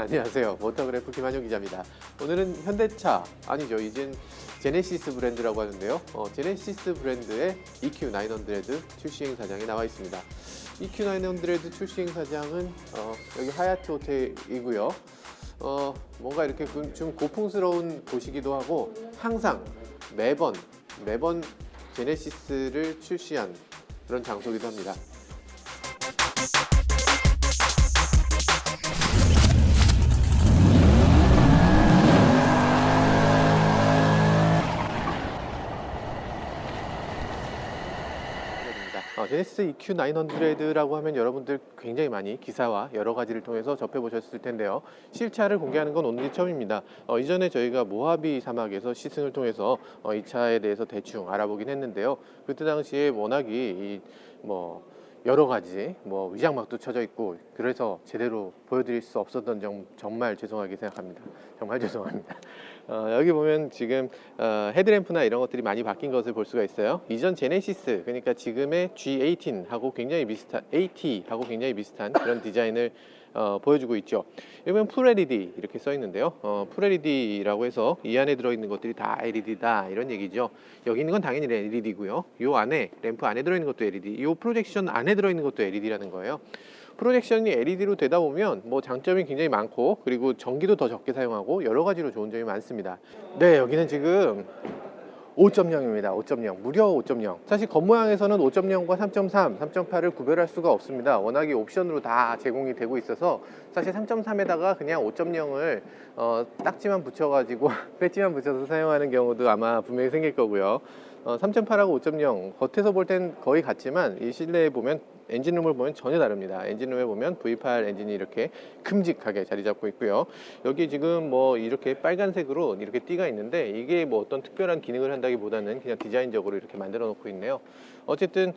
안녕하세요. 모터그래프 김한용 기자입니다. 오늘은 현대차, 아니죠, 이젠 제네시스 브랜드라고 하는데요. 제네시스 브랜드의 EQ900 출시 행사장에 나와 있습니다. EQ900 출시 행사장은 여기 하얏트 호텔이고요. 뭔가 이렇게 좀 고풍스러운 곳이기도 하고, 항상 매번 제네시스를 출시한 그런 장소이기도 합니다. 제네시스 EQ900라고 하면 여러분들 굉장히 많이 기사와 여러 가지를 통해서 접해보셨을 텐데요. 실차를 공개하는 건 오늘이 처음입니다. 이전에 저희가 모하비 사막에서 시승을 통해서 이 차에 대해서 대충 알아보긴 했는데요. 그때 당시에 워낙이 여러 가지 위장막도 쳐져 있고 그래서 제대로 보여드릴 수 없었던 점 정말 죄송하게 생각합니다. 정말 죄송합니다. 여기 보면 지금 헤드램프나 이런 것들이 많이 바뀐 것을 볼 수가 있어요. 이전 제네시스, 그러니까 지금의 G18하고 굉장히 비슷한 AT하고 굉장히 비슷한 그런 디자인을 보여주고 있죠. 여기 보면 풀 LED 이렇게 써 있는데요. 풀 LED라고 해서 이 안에 들어있는 것들이 다 LED다 이런 얘기죠. 여기 있는 건 당연히 LED고요. 이 안에 램프 안에 들어있는 것도 LED, 이 프로젝션 안에 들어있는 것도 LED라는 거예요. 프로젝션이 LED로 되다 보면 장점이 굉장히 많고, 그리고 전기도 더 적게 사용하고 여러 가지로 좋은 점이 많습니다. 네, 여기는 지금 5.0입니다. 5.0, 무려 5.0. 사실 겉모양에서는 5.0과 3.3, 3.8을 구별할 수가 없습니다. 워낙에 옵션으로 다 제공이 되고 있어서 사실 3.3에다가 그냥 5.0을 딱지만 붙여가지고 배지만 붙여서 사용하는 경우도 아마 분명히 생길 거고요. 3.8하고 5.0 겉에서 볼 땐 거의 같지만 이 실내에 보면, 엔진룸을 보면 전혀 다릅니다. 엔진룸에 보면 V8 엔진이 이렇게 큼직하게 자리 잡고 있고요. 여기 지금 이렇게 빨간색으로 이렇게 띠가 있는데, 이게 어떤 특별한 기능을 한다기보다는 그냥 디자인적으로 이렇게 만들어 놓고 있네요. 어쨌든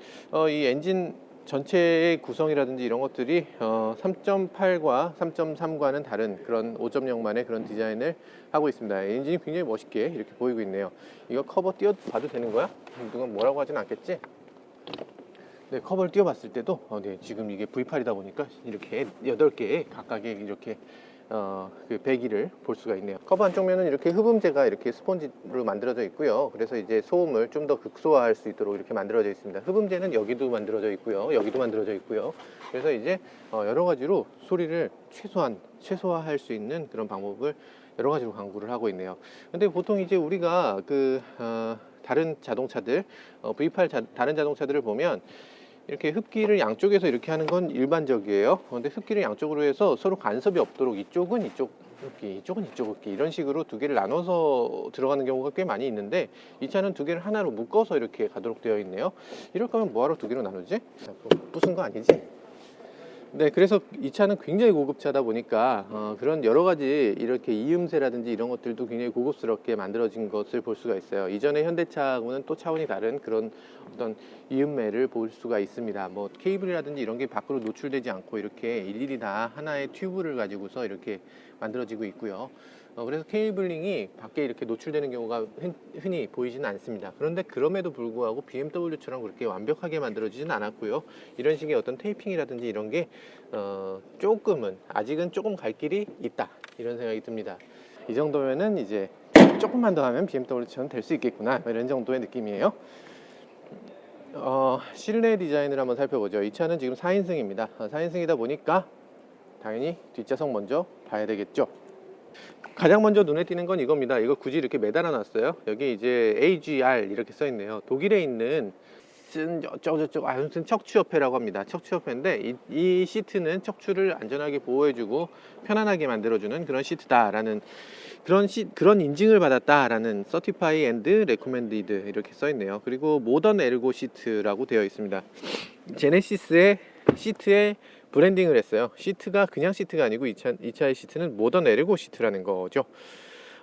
이 엔진 전체의 구성이라든지 이런 것들이 3.8과 3.3과는 다른 그런 5.0만의 그런 디자인을 하고 있습니다. 엔진이 굉장히 멋있게 이렇게 보이고 있네요. 이거 커버 띄워봐도 되는 거야? 누가 뭐라고 하진 않겠지? 네, 커버를 띄워봤을 때도 네, 지금 이게 V8이다 보니까 이렇게 8개의 각각의 이렇게 그 배기를 볼 수가 있네요. 커버 한쪽 면은 이렇게 흡음재가 이렇게 스펀지로 만들어져 있고요. 그래서 이제 소음을 좀 더 극소화할 수 있도록 이렇게 만들어져 있습니다. 흡음재는 여기도 만들어져 있고요, 여기도 만들어져 있고요. 그래서 이제 여러 가지로 소리를 최소화할 수 있는 그런 방법을 여러 가지로 강구를 하고 있네요. 근데 보통 이제 우리가 다른 자동차들, V8 다른 자동차들을 보면 이렇게 흡기를 양쪽에서 이렇게 하는 건 일반적이에요. 근데 흡기를 양쪽으로 해서 서로 간섭이 없도록 이쪽은 이쪽 흡기, 이쪽은 이쪽 흡기, 이런 식으로 두 개를 나눠서 들어가는 경우가 꽤 많이 있는데, 이 차는 두 개를 하나로 묶어서 이렇게 가도록 되어 있네요. 이럴 거면 뭐하러 두 개로 나누지? 부순 거 아니지? 네, 그래서 이 차는 굉장히 고급차다 보니까 그런 여러 가지 이렇게 이음새라든지 이런 것들도 굉장히 고급스럽게 만들어진 것을 볼 수가 있어요. 이전의 현대차하고는 또 차원이 다른 그런 어떤 이음매를 볼 수가 있습니다. 케이블이라든지 이런 게 밖으로 노출되지 않고 이렇게 일일이 다 하나의 튜브를 가지고서 이렇게 만들어지고 있고요. 그래서 케이블링이 밖에 이렇게 노출되는 경우가 흔히 보이지는 않습니다. 그런데 그럼에도 불구하고 BMW처럼 그렇게 완벽하게 만들어지진 않았고요. 이런 식의 어떤 테이핑이라든지 이런 게 아직은 조금 갈 길이 있다, 이런 생각이 듭니다. 이 정도면은 이제 조금만 더 하면 BMW처럼 될 수 있겠구나, 이런 정도의 느낌이에요. 실내 디자인을 한번 살펴보죠. 이 차는 지금 4인승입니다. 4인승이다 보니까 당연히 뒷좌석 먼저 봐야 되겠죠. 가장 먼저 눈에 띄는 건 이겁니다. 이거 굳이 이렇게 매달아 놨어요. 여기 이제 AGR 이렇게 써 있네요. 독일에 있는 무슨 척추협회라고 합니다. 척추협회인데 이 시트는 척추를 안전하게 보호해주고 편안하게 만들어주는 그런 시트다라는 그런 인증을 받았다라는 Certify and Recommended 이렇게 써 있네요. 그리고 모던 에르고 시트라고 되어 있습니다. 제네시스의 시트에 브랜딩을 했어요. 시트가 그냥 시트가 아니고 이 차의 시트는 모던 에르고 시트라는 거죠.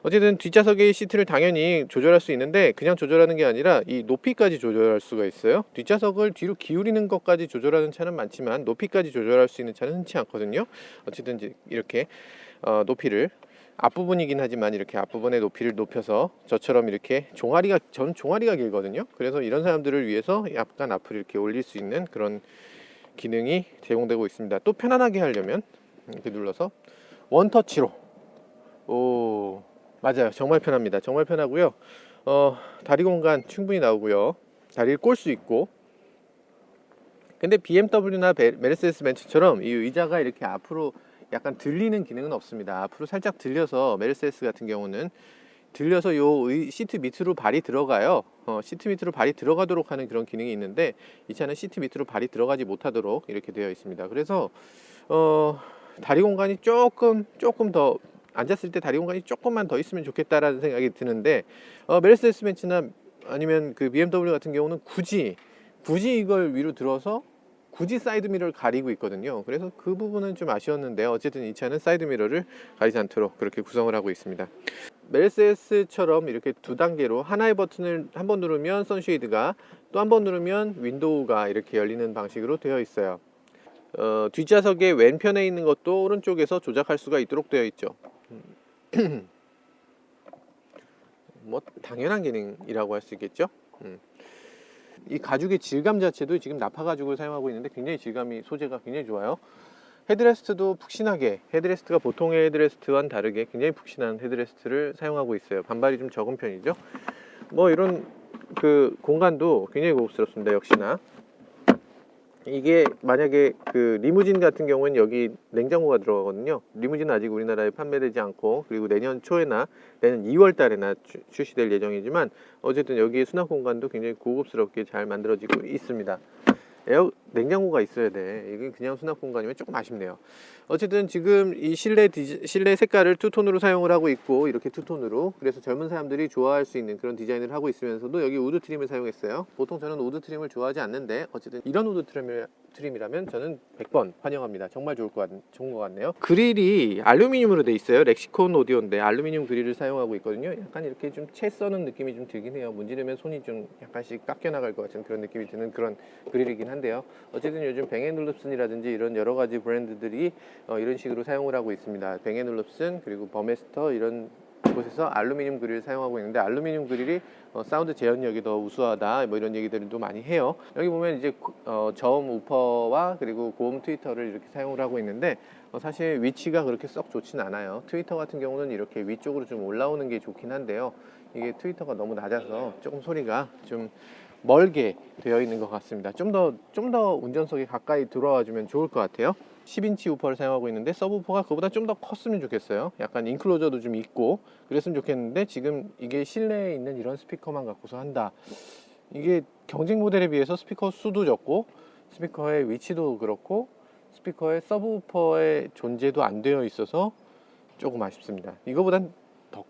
어쨌든 뒷좌석의 시트를 당연히 조절할 수 있는데, 그냥 조절하는 게 아니라 이 높이까지 조절할 수가 있어요. 뒷좌석을 뒤로 기울이는 것까지 조절하는 차는 많지만 높이까지 조절할 수 있는 차는 흔치 않거든요. 어쨌든 이렇게 높이를, 앞부분이긴 하지만 이렇게 앞부분의 높이를 높여서 저처럼 이렇게 저는 종아리가 길거든요. 그래서 이런 사람들을 위해서 약간 앞을 이렇게 올릴 수 있는 그런 기능이 제공되고 있습니다. 또 편안하게 하려면 이렇게 눌러서 원터치로. 오, 맞아요. 정말 편합니다. 정말 편하고요. 다리 공간 충분히 나오고요. 다리를 꼴 수 있고. 근데 BMW나 메르세데스 벤츠처럼 이 의자가 이렇게 앞으로 약간 들리는 기능은 없습니다. 앞으로 살짝 들려서 메르세데스 같은 경우는 들려서 요 시트 밑으로 발이 들어가요. 시트 밑으로 발이 들어가도록 하는 그런 기능이 있는데 이 차는 시트 밑으로 발이 들어가지 못하도록 이렇게 되어 있습니다. 그래서 다리 공간이 조금 더 앉았을 때 다리 공간이 조금만 더 있으면 좋겠다라는 생각이 드는데 메르세데스 벤츠나 아니면 그 BMW 같은 경우는 굳이 이걸 위로 들어서 굳이 사이드 미러를 가리고 있거든요. 그래서 그 부분은 좀 아쉬웠는데 어쨌든 이 차는 사이드 미러를 가리지 않도록 그렇게 구성을 하고 있습니다. 메르세데스처럼 이렇게 두 단계로 하나의 버튼을 한 번 누르면 선쉐이드가, 또 한 번 누르면 윈도우가 이렇게 열리는 방식으로 되어 있어요. 뒷좌석의 왼편에 있는 것도 오른쪽에서 조작할 수가 있도록 되어 있죠. 뭐 당연한 기능이라고 할 수 있겠죠. 이 가죽의 질감 자체도 지금 나파 가죽을 사용하고 있는데 굉장히 소재가 굉장히 좋아요. 헤드레스트도 푹신하게, 헤드레스트가 보통의 헤드레스트와는 다르게 굉장히 푹신한 헤드레스트를 사용하고 있어요. 반발이 좀 적은 편이죠. 뭐 이런 그 공간도 굉장히 고급스럽습니다. 역시나 이게 만약에 그 리무진 같은 경우는 여기 냉장고가 들어가거든요. 리무진은 아직 우리나라에 판매되지 않고, 그리고 내년 초에나 내년 2월 달에나 출시될 예정이지만 어쨌든 여기 수납 공간도 굉장히 고급스럽게 잘 만들어지고 있습니다. 냉장고가 있어야 돼. 이게 그냥 수납 공간이면 조금 아쉽네요. 어쨌든 지금 이 실내 색깔을 투톤으로 사용을 하고 있고, 이렇게 투톤으로, 그래서 젊은 사람들이 좋아할 수 있는 그런 디자인을 하고 있으면서도 여기 우드 트림을 사용했어요. 보통 저는 우드 트림을 좋아하지 않는데 어쨌든 이런 우드 트림이라면 저는 100번 환영합니다. 정말 좋은 것 같네요. 그릴이 알루미늄으로 돼 있어요. 렉시콘 오디오인데 알루미늄 그릴을 사용하고 있거든요. 약간 이렇게 좀 채 써는 느낌이 좀 들긴 해요. 문지르면 손이 좀 약간씩 깎여 나갈 것 같은 그런 느낌이 드는 그런 그릴이긴 한데요. 어쨌든 요즘 뱅앤올룹슨이라든지 이런 여러 가지 브랜드들이 이런 식으로 사용을 하고 있습니다. 뱅앤올룹슨, 그리고 버메스터, 이런 곳에서 알루미늄 그릴을 사용하고 있는데, 알루미늄 그릴이 사운드 재현력이 더 우수하다, 뭐 이런 얘기들도 많이 해요. 여기 보면 이제 저음 우퍼와 그리고 고음 트위터를 이렇게 사용을 하고 있는데 사실 위치가 그렇게 썩 좋진 않아요. 트위터 같은 경우는 이렇게 위쪽으로 좀 올라오는 게 좋긴 한데요. 이게 트위터가 너무 낮아서 조금 소리가 좀 멀게 되어 있는 것 같습니다. 좀 더 운전석에 가까이 들어와 주면 좋을 것 같아요. 10인치 우퍼를 사용하고 있는데 서브우퍼가 그보다 좀 더 컸으면 좋겠어요. 약간 인클로저도 좀 있고 그랬으면 좋겠는데 지금 이게 실내에 있는 이런 스피커만 갖고서 한다. 이게 경쟁 모델에 비해서 스피커 수도 적고 스피커의 위치도 그렇고 스피커의 서브우퍼의 존재도 안 되어 있어서 조금 아쉽습니다. 이거보단 더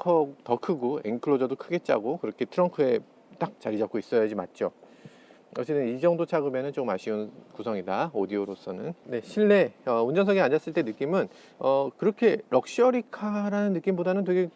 크고 엔클로저도 크게 짜고 그렇게 트렁크에 딱 자리 잡고 있어야지 맞죠. 어쨌든 이 정도 차급에는 좀 아쉬운 구성이다, 오디오로서는. 네, 실내 운전석에 앉았을 때 느낌은 그렇게 럭셔리카라는 느낌보다는 되게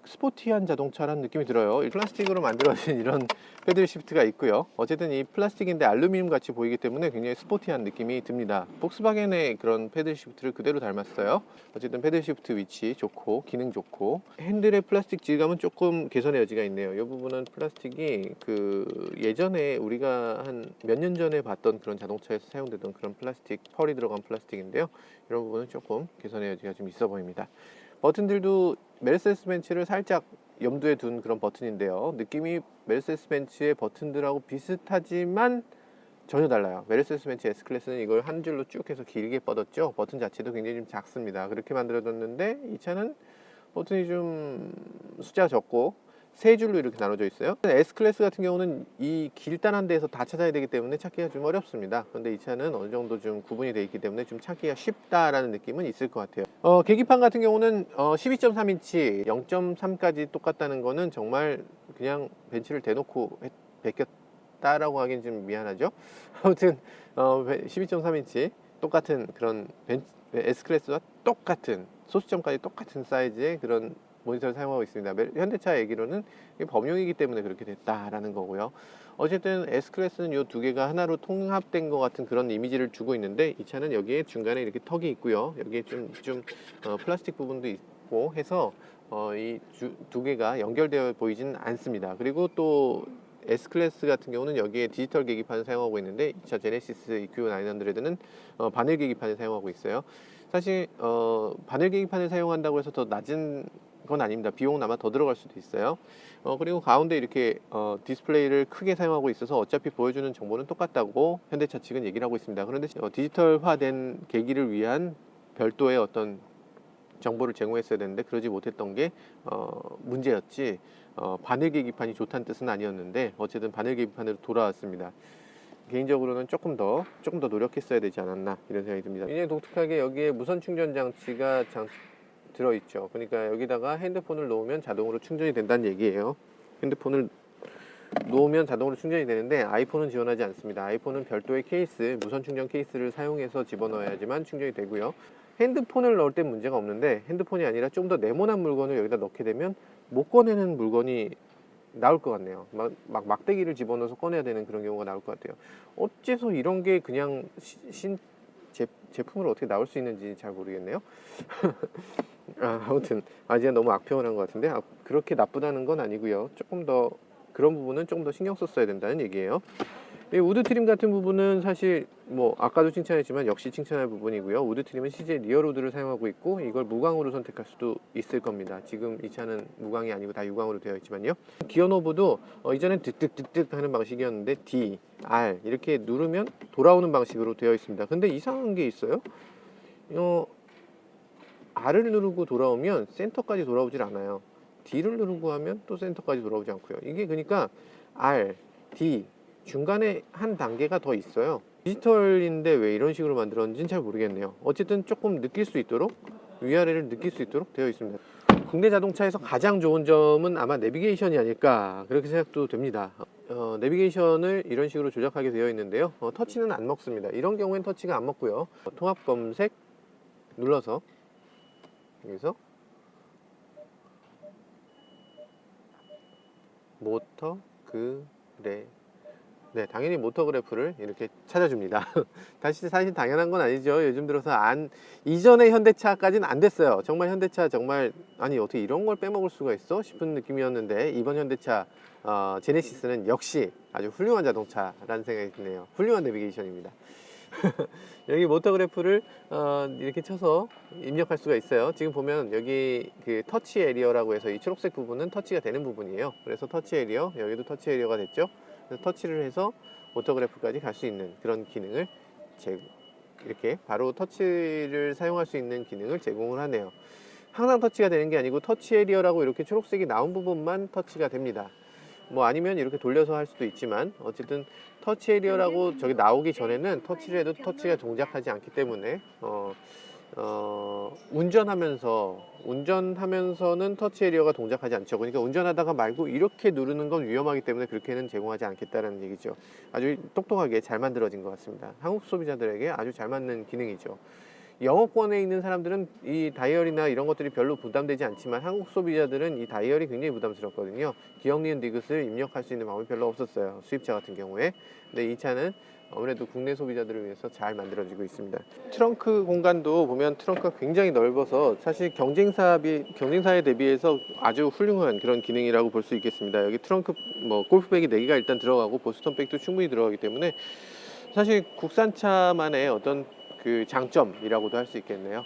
스포티한 자동차라는 느낌이 들어요. 플라스틱으로 만들어진 이런 패들 시프트가 있고요. 어쨌든 이 플라스틱인데 알루미늄 같이 보이기 때문에 굉장히 스포티한 느낌이 듭니다. 폭스바겐의 그런 패들 시프트를 그대로 닮았어요. 어쨌든 패들 시프트 위치 좋고 기능 좋고, 핸들의 플라스틱 질감은 조금 개선의 여지가 있네요. 이 부분은 플라스틱이 그 예전에 우리가 한 몇 년 전에 봤던 그런 자동차에서 사용되던 그런 플라스틱, 펄이 들어간 플라스틱인데요. 이런 부분은 조금 개선의 여지가 좀 있어 보입니다. 버튼들도 메르세데스 벤츠를 살짝 염두에 둔 그런 버튼인데요. 느낌이 메르세데스 벤츠의 버튼들하고 비슷하지만 전혀 달라요. 메르세데스 벤츠 S클래스는 이걸 한 줄로 쭉 해서 길게 뻗었죠. 버튼 자체도 굉장히 좀 작습니다. 그렇게 만들어졌는데 이 차는 버튼이 좀 숫자가 적고 세 줄로 이렇게 나눠져 있어요. S클래스 같은 경우는 이 길단한 데에서 다 찾아야 되기 때문에 찾기가 좀 어렵습니다. 그런데 이 차는 어느 정도 좀 구분이 되어 있기 때문에 좀 찾기가 쉽다라는 느낌은 있을 것 같아요. 계기판 같은 경우는 12.3인치 0.3까지 똑같다는 거는 정말 그냥 벤츠를 대놓고 베꼈다라고 하긴 좀 미안하죠. 아무튼 12.3인치 똑같은 그런 S클래스와 똑같은 소수점까지 똑같은 사이즈의 그런 모니터를 사용하고 있습니다. 현대차 얘기로는 범용이기 때문에 그렇게 됐다라는 거고요. 어쨌든 S클래스는 이 두 개가 하나로 통합된 것 같은 그런 이미지를 주고 있는데, 이 차는 여기에 중간에 이렇게 턱이 있고요. 여기에 좀 플라스틱 부분도 있고 해서 이 두 개가 연결되어 보이진 않습니다. 그리고 또 S클래스 같은 경우는 여기에 디지털 계기판을 사용하고 있는데, 이 차 제네시스 EQ900는 바늘 계기판을 사용하고 있어요. 사실 바늘 계기판을 사용한다고 해서 더 낮은 건 아닙니다. 비용은 아마 더 들어갈 수도 있어요. 그리고 가운데 이렇게 디스플레이를 크게 사용하고 있어서 어차피 보여주는 정보는 똑같다고 현대차 측은 얘기를 하고 있습니다. 그런데 디지털화된 계기를 위한 별도의 어떤 정보를 제공했어야 되는데 그러지 못했던 게 문제였지, 바늘 계기판이 좋다는 뜻은 아니었는데 어쨌든 바늘 계기판으로 돌아왔습니다. 개인적으로는 조금 더 노력했어야 되지 않았나 이런 생각이 듭니다. 굉장히 독특하게 여기에 무선 충전 장치가 들어있죠. 그러니까 여기다가 핸드폰을 놓으면 자동으로 충전이 된다는 얘기예요. 핸드폰을 놓으면 자동으로 충전이 되는데 아이폰은 지원하지 않습니다. 아이폰은 별도의 케이스, 무선 충전 케이스를 사용해서 집어넣어야지만 충전이 되고요. 핸드폰을 넣을 땐 문제가 없는데 핸드폰이 아니라 좀 더 네모난 물건을 여기다 넣게 되면 못 꺼내는 물건이 나올 것 같네요. 막대기를 집어넣어서 꺼내야 되는 그런 경우가 나올 것 같아요. 어째서 이런 게 그냥 제품으로 어떻게 나올 수 있는지 잘 모르겠네요. 아무튼 제가 너무 악평을 한 것 같은데 그렇게 나쁘다는 건 아니고요. 조금 더 그런 부분은 조금 더 신경 썼어야 된다는 얘기예요. 이 우드 트림 같은 부분은 사실 뭐 아까도 칭찬했지만 역시 칭찬할 부분이고요. 우드 트림은 CJ 리얼 우드를 사용하고 있고 이걸 무광으로 선택할 수도 있을 겁니다. 지금 이 차는 무광이 아니고 다 유광으로 되어 있지만요. 기어 노브도 이전엔 득득득득 하는 방식이었는데 D, R 이렇게 누르면 돌아오는 방식으로 되어 있습니다. 근데 이상한 게 있어요. R을 누르고 돌아오면 센터까지 돌아오질 않아요. D를 누르고 하면 또 센터까지 돌아오지 않고요. 이게 그러니까 R, D 중간에 한 단계가 더 있어요. 디지털인데 왜 이런 식으로 만들었는지는 잘 모르겠네요. 어쨌든 조금 느낄 수 있도록, 위아래를 느낄 수 있도록 되어 있습니다. 국내 자동차에서 가장 좋은 점은 아마 내비게이션이 아닐까 그렇게 생각도 됩니다. 내비게이션을 이런 식으로 조작하게 되어 있는데요. 터치는 안 먹습니다. 이런 경우엔 터치가 안 먹고요. 통합 검색 눌러서 여기서 모터 그래 네, 당연히 모터그래프를 이렇게 찾아줍니다. 사실 당연한 건 아니죠. 요즘 들어서 이전의 현대차까지는 안 됐어요. 정말 현대차 정말 아니 어떻게 이런 걸 빼먹을 수가 있어 싶은 느낌이었는데 이번 현대차 제네시스는 역시 아주 훌륭한 자동차라는 생각이 드네요. 훌륭한 내비게이션입니다. 여기 모터그래프를 이렇게 쳐서 입력할 수가 있어요. 지금 보면 여기 그 터치 에리어라고 해서 이 초록색 부분은 터치가 되는 부분이에요. 그래서 터치 에리어, 여기도 터치 에리어가 됐죠. 그래서 터치를 해서 모터그래프까지 갈 수 있는 그런 기능을 이렇게 바로 터치를 사용할 수 있는 기능을 제공을 하네요. 항상 터치가 되는 게 아니고 터치 에리어라고 이렇게 초록색이 나온 부분만 터치가 됩니다. 뭐 아니면 이렇게 돌려서 할 수도 있지만 어쨌든 터치 에리어라고 저기 나오기 전에는 터치를 해도 터치가 동작하지 않기 때문에 운전하면서는 터치 에리어가 동작하지 않죠. 그러니까 운전하다가 말고 이렇게 누르는 건 위험하기 때문에 그렇게는 제공하지 않겠다는 얘기죠. 아주 똑똑하게 잘 만들어진 것 같습니다. 한국 소비자들에게 아주 잘 맞는 기능이죠. 영어권에 있는 사람들은 이 다이얼이나 이런 것들이 별로 부담되지 않지만 한국 소비자들은 이 다이얼이 굉장히 부담스럽거든요. 기억, 니은, 디귿을 입력할 수 있는 방법이 별로 없었어요. 수입차 같은 경우에. 근데 이 차는 아무래도 국내 소비자들을 위해서 잘 만들어지고 있습니다. 트렁크 공간도 보면 트렁크가 굉장히 넓어서 사실 경쟁사에 대비해서 아주 훌륭한 그런 기능이라고 볼 수 있겠습니다. 여기 트렁크 골프백이 4개가 일단 들어가고 보스턴백도 충분히 들어가기 때문에 사실 국산차만의 어떤 그 장점이라고도 할 수 있겠네요.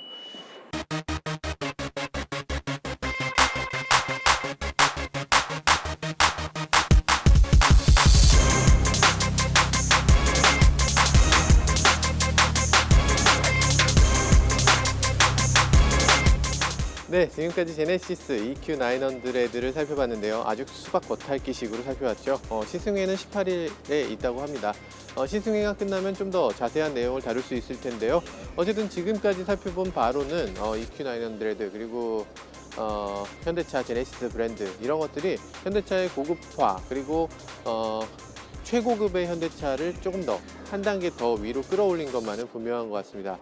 네, 지금까지 제네시스 EQ900를 살펴봤는데요. 아주 수박 겉핥기식으로 살펴봤죠. 시승회는 18일에 있다고 합니다. 시승회가 끝나면 좀 더 자세한 내용을 다룰 수 있을 텐데요. 어쨌든 지금까지 살펴본 바로는 EQ900 그리고 현대차 제네시스 브랜드 이런 것들이 현대차의 고급화 그리고 최고급의 현대차를 조금 더 한 단계 더 위로 끌어올린 것만은 분명한 것 같습니다.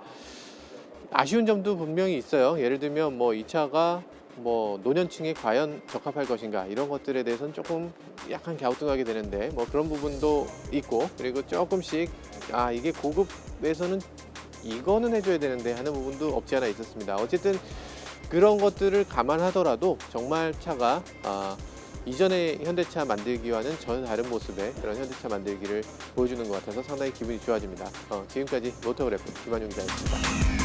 아쉬운 점도 분명히 있어요. 예를 들면 이 차가 노년층에 과연 적합할 것인가 이런 것들에 대해서는 조금 약간 갸우뚱하게 되는데 그런 부분도 있고 그리고 조금씩 이게 고급에서는 이거는 해줘야 되는데 하는 부분도 없지 않아 있었습니다. 어쨌든 그런 것들을 감안하더라도 정말 차가 이전의 현대차 만들기와는 전혀 다른 모습의 그런 현대차 만들기를 보여주는 것 같아서 상당히 기분이 좋아집니다. 지금까지 모터그래프 김한용 기자였습니다.